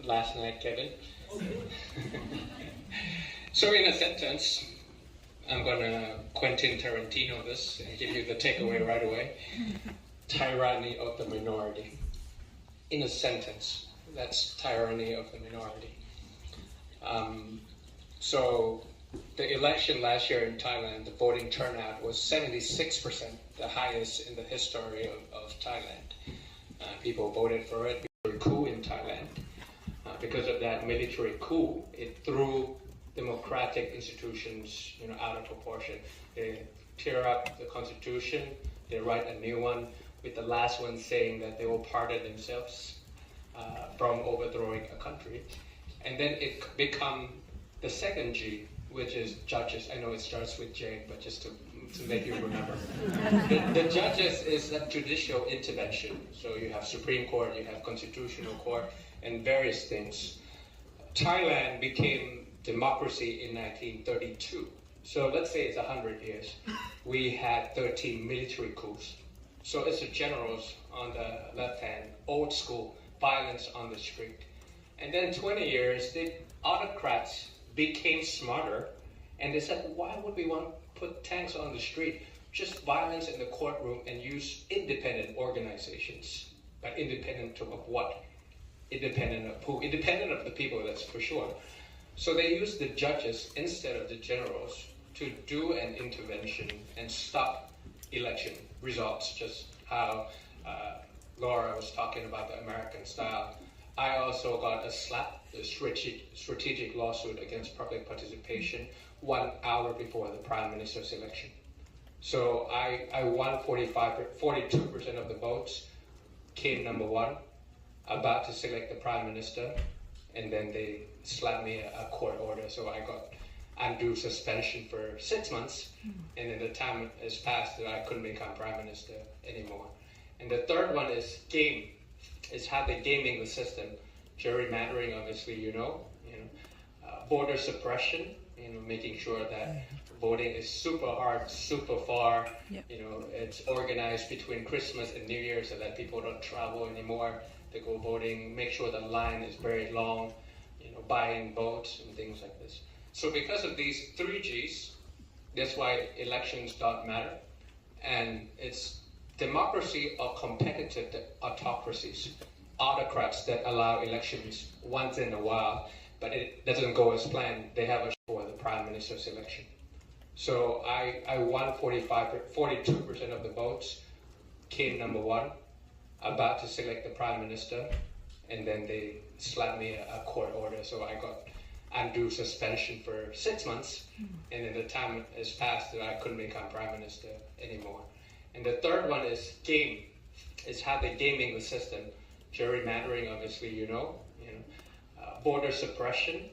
last night, Kevin. So in a sentence, I'm gonna Quentin Tarantino this and give you the takeaway right away. Tyranny of the minority. In a sentence, that's tyranny of the minority. So the election last year in Thailand, the voting turnout was 76%, the highest in the history of Thailand. People voted for it. Military coup in Thailand. Because of that military coup, it threw democratic institutions, out of proportion. They tear up the constitution. They write a new one, with the last one saying that they will pardon themselves from overthrowing a country. And then it become the second G, which is judges. I know it starts with J, but just to make you remember. The judges is a judicial intervention. So you have Supreme Court, you have Constitutional Court, and various things. Thailand became democracy in 1932. So let's say it's 100 years. We had 13 military coups. So it's the generals on the left hand, old school, violence on the street. And then 20 years, the autocrats became smarter, and they said, why would we want to put tanks on the street? Just violence in the courtroom and use independent organizations. But independent of what? Independent of who? Independent of the people, that's for sure. So they used the judges instead of the generals to do an intervention and stop election results, just how Laura was talking about the American style. I also got a slap, a strategic lawsuit against public participation 1 hour before the Prime Minister's election. So I won 42% of the votes, came number one, about to select the Prime Minister, and then they slapped me a court order, so I got undue suspension for 6 months, and then the time has passed that I couldn't become Prime Minister anymore. And the third one is game. It's how they're gaming the system. Gerrymandering, obviously, voter suppression, making sure that voting is super hard, super far. Yep. It's organized between Christmas and New Year so that people don't travel anymore. They go voting, make sure the line is very long, buying votes and things like this. So because of these 3 Gs, that's why elections don't matter. And it's democracy or competitive autocracies, autocrats that allow elections once in a while, but it doesn't go as planned. They have a for the Prime Minister's election. So I won 42% of the votes, came number one, about to select the Prime Minister, and then they slapped me a court order, so I got undue suspension for 6 months, and then the time has passed that I couldn't become Prime Minister anymore. And the third one is game. It's how they're gaming the system. Gerrymandering, obviously, voter suppression,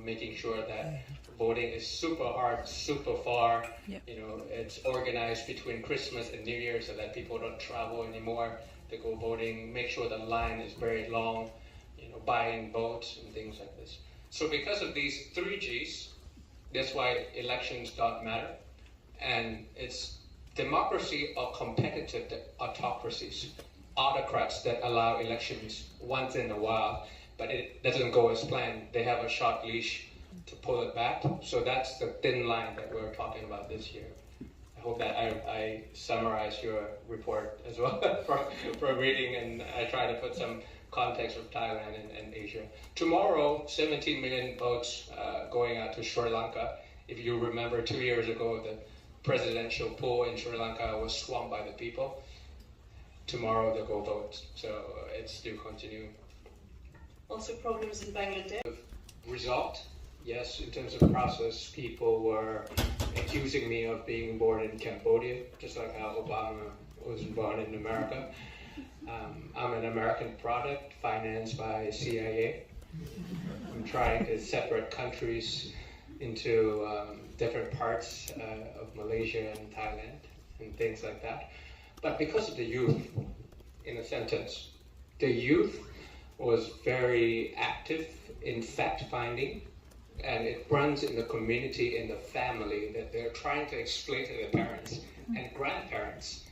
making sure that voting is super hard, super far. Yep. It's organized between Christmas and New Year so that people don't travel anymore. They go voting, make sure the line is very long, buying votes and things like this. So because of these 3 Gs, that's why elections don't matter. And it's democracy or competitive autocracies, autocrats that allow elections once in a while, but it doesn't go as planned. They have a short leash to pull it back. So that's the thin line that we're talking about this year. I hope that I summarized your report as well from reading, and I try to put some context of Thailand and Asia. Tomorrow, 17 million votes going out to Sri Lanka. If you remember 2 years ago, the presidential pool in Sri Lanka was swamped by the people. Tomorrow they'll go vote, so it's still continuing. Also problems in Bangladesh? Result, yes, in terms of process, people were accusing me of being born in Cambodia, just like how Obama was born in America. I'm an American product financed by CIA. I'm trying to separate countries into different parts of Malaysia and Thailand and things like that. But because of the youth, in a sentence, the youth was very active in fact-finding, and it runs in the community, in the family, that they're trying to explain to their parents and grandparents,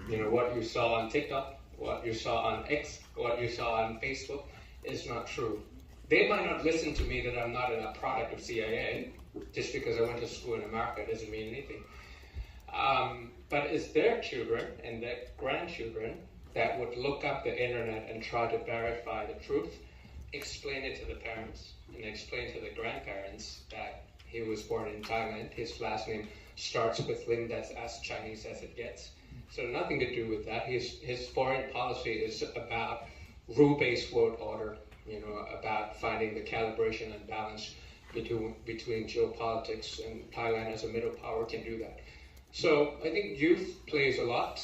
what you saw on TikTok, what you saw on X, what you saw on Facebook is not true. They might not listen to me that I'm not a product of CIA. Just because I went to school in America doesn't mean anything. But it's their children and their grandchildren that would look up the internet and try to verify the truth, explain it to the parents, and explain to the grandparents that he was born in Thailand. His last name starts with Lin, that's as Chinese as it gets. So nothing to do with that. His foreign policy is about rule-based world order, about finding the calibration and balance between geopolitics, and Thailand as a middle power can do that. So I think youth plays a lot,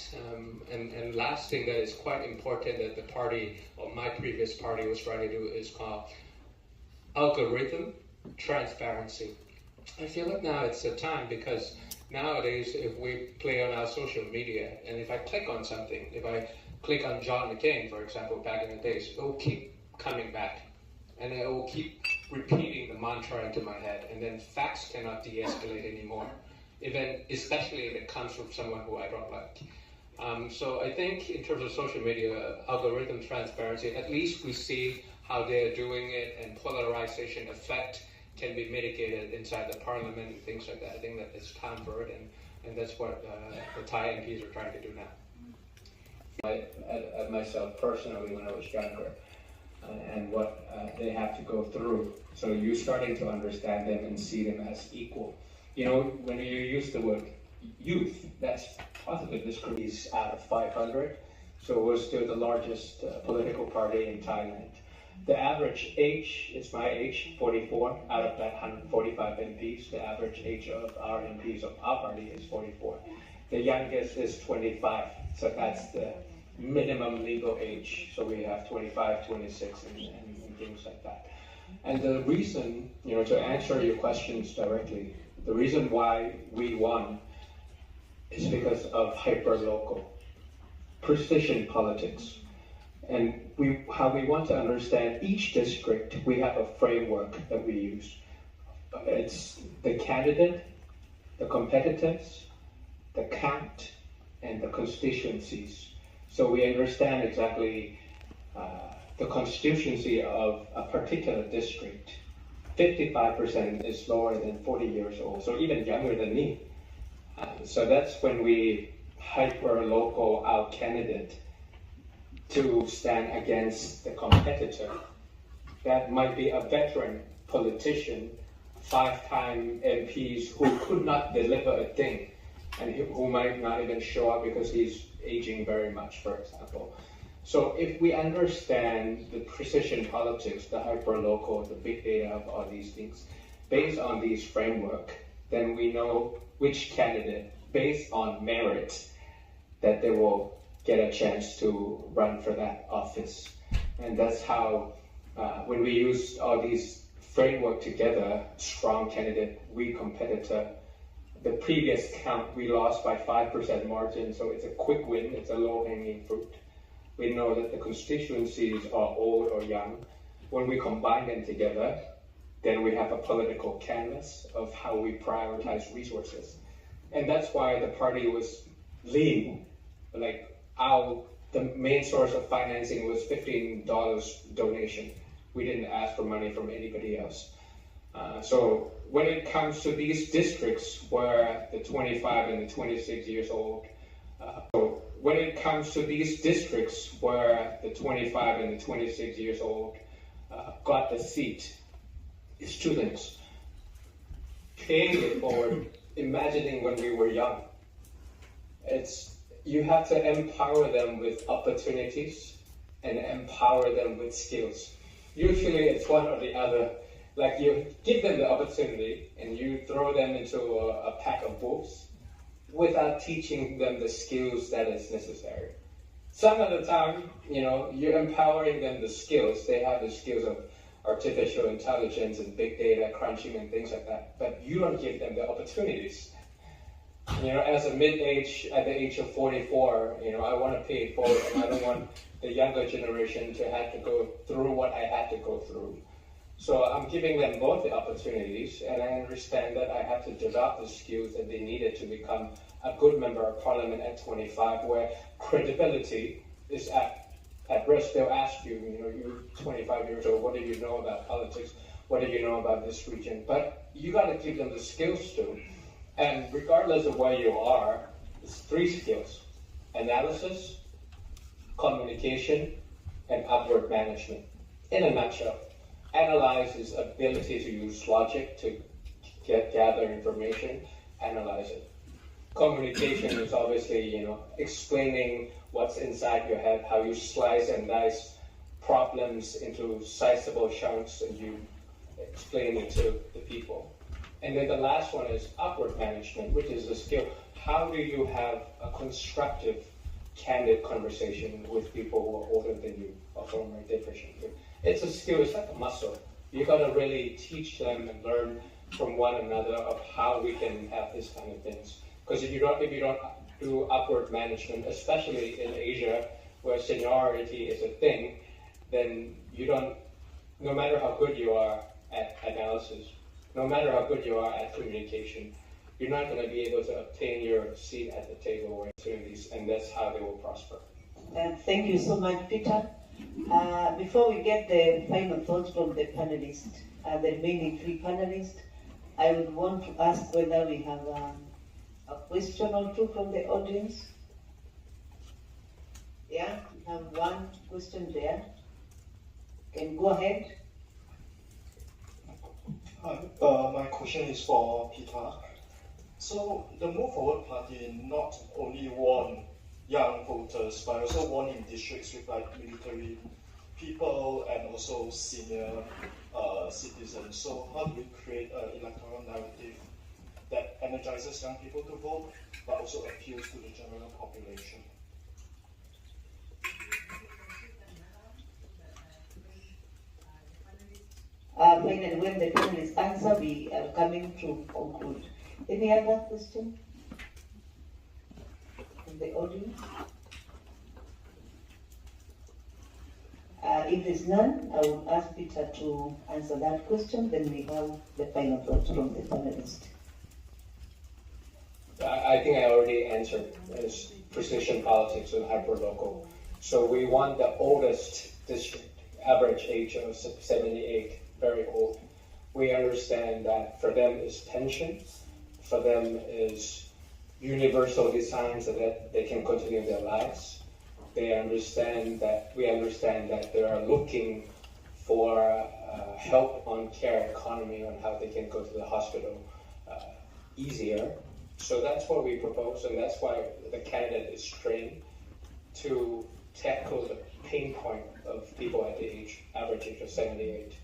and last thing that is quite important that the party, or my previous party was trying to do is called algorithm transparency. I feel like now it's the time because nowadays if we play on our social media and if I click on something, if I click on John McCain, for example, back in the days, it will keep coming back and it will keep repeating the mantra into my head, and then facts cannot de-escalate anymore, especially if it comes from someone who I don't like. So I think in terms of social media, algorithm transparency, at least we see how they're doing it, and polarization effect can be mitigated inside the parliament and things like that. I think that it's time for it, and that's what the Thai MPs are trying to do now. I myself personally, when I was younger, and what they have to go through. So you're starting to understand them and see them as equal. When you use the word youth, that's positive discrimination out of 500. So we're still the largest political party in Thailand. The average age is my age, 44. Out of that 145 MPs, the average age of our MPs of our party is 44. The youngest is 25. So that's the minimum legal age. So we have 25, 26, and things like that. And the reason, to answer your questions directly, the reason why we won is because of hyper-local precision politics. And how we want to understand each district, we have a framework that we use. It's the candidate, the competitors, the count, and the constituencies. So we understand exactly the constituency of a particular district. 55% is lower than 40 years old, so even younger than me. So that's when we hyper-local our candidate to stand against the competitor. That might be a veteran politician, 5-time MPs who could not deliver a thing, and who might not even show up because he's aging very much, for example. So if we understand the precision politics, the hyper-local, the big data of all these things, based on these framework, then we know which candidate, based on merit, that they will get a chance to run for that office. And that's how, when we use all these framework together, strong candidate, weak competitor, the previous count, we lost by 5% margin, so it's a quick win, it's a low-hanging fruit. We know that the constituencies are old or young. When we combine them together, then we have a political canvas of how we prioritize resources. And that's why the party was lean. The main source of financing was $15 donation. We didn't ask for money from anybody else. So when it comes to these districts where the 25 and the 26 years old, got the seat, it's two things. Paying it forward, imagining when we were young. You have to empower them with opportunities and empower them with skills. Usually it's one or the other. Like you give them the opportunity and you throw them into a pack of wolves without teaching them the skills that is necessary. Some of the time, you're empowering them the skills. They have the skills of artificial intelligence and big data crunching and things like that, but you don't give them the opportunities. As a mid-age, at the age of 44, I want to pay it forward, and I don't want the younger generation to have to go through what I had to go through. So I'm giving them both the opportunities, and I understand that I have to develop the skills that they needed to become a good member of parliament at 25, where credibility is at at risk, they'll ask you, you're 25 years old, what do you know about politics? What do you know about this region? But you got to give them the skills too. And regardless of where you are, it's 3 skills: analysis, communication, and upward management. In a nutshell, analyze is ability to use logic to gather information, analyze it. Communication is obviously, explaining what's inside your head, how you slice and dice problems into sizable chunks and you explain it to the people. And then the last one is upward management, which is the skill. How do you have a constructive, candid conversation with people who are older than you or from a different group? It's a skill, it's like a muscle. You gotta really teach them and learn from one another of how we can have this kind of things. Because if you don't do upward management, especially in Asia, where seniority is a thing, then no matter how good you are at analysis, no matter how good you are at communication, you're not going to be able to obtain your seat at the table or opportunities, and that's how they will prosper. Thank you so much, Peter. Before we get the final thoughts from the panelists, the remaining 3 panelists, I would want to ask whether we have a question or 2 from the audience. Yeah, we have 1 question there. Can go ahead. Hi, my question is for Peter. So the Move Forward Party not only won young voters, but also won in districts with military people and also senior citizens. So how do we create an electoral narrative that energizes young people to vote, but also appeals to the general population? Finally, when the panelists answer, we are coming to conclude. Any other question from the audience? If there's none, I will ask Peter to answer that question, then we have the final thoughts from the panelists. I think I already answered as precision politics and hyperlocal. So we want the oldest district, average age of 78, very old. We understand that for them is pension, for them is universal design so that they can continue their lives. We understand that they are looking for help on care economy, on how they can go to the hospital easier. So that's what we propose, and that's why the candidate is trained to tackle the pain point of people at the average age of 78.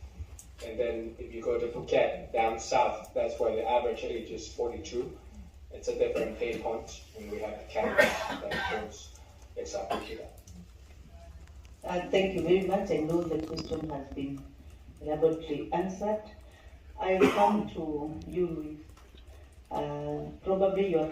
And then if you go to Phuket, down south, that's where the average age is 42. It's a different pain point, and we have a candidate that goes exactly to that. Thank you very much. I know the question has been elaborately answered. I will come to you with probably your